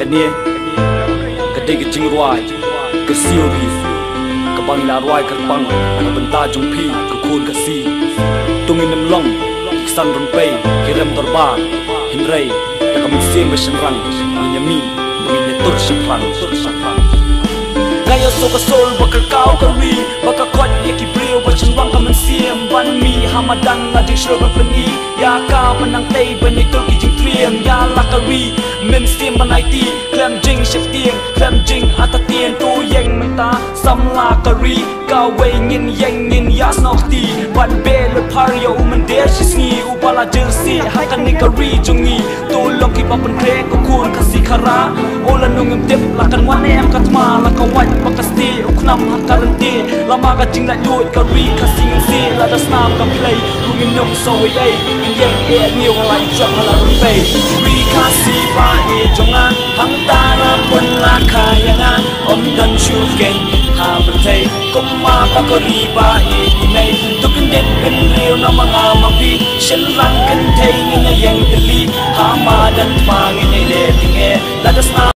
Kania Kadai ke jing ruai Ke siu ri Ke bang la ruai ke bang Ke benta jung pi Ke kun ke si Tungin nem long Iksan run pay Kirem dorbar Hinrei Da ka musim be shenrang Inyami Tungin ne tur shenrang Ngayon so ka sol Baka kau ka ri Baka kot Yaki brio Ba shenrang ka mensiam Ban mi Hamadan Ngajing syur berpeni Ya ka menang tay Banyak tur ki jing triam Ya lakari Mem siam banai ti Klem jing shep tiang Klem jing ata tien Tu yang menta Sam lakari Kau wei ngin yang ngin Yas nok ti Ban be le par Ya umen der shisngi Upala jersi Hakan ni kari jungi Tu long ki papan krek Kukun kasi kara Ola nungem tip Lakan wane em katma Laka wat pakasti Uknam hakaranti Lama ka jing nak duit Kari kasi ngin si Lada snam ka play Kungin nung so wey Yang e niu halai Jom halarun pay Ri kasi ba e jongan Hang tara pun la kayangan Om dan syuken Ha bertay Kuma pakori ba e dinay Tukin den kan riu na mga mapi Shenrang kan tay Ngina yang deli Hama dan tma Ngina le tinge Lada snam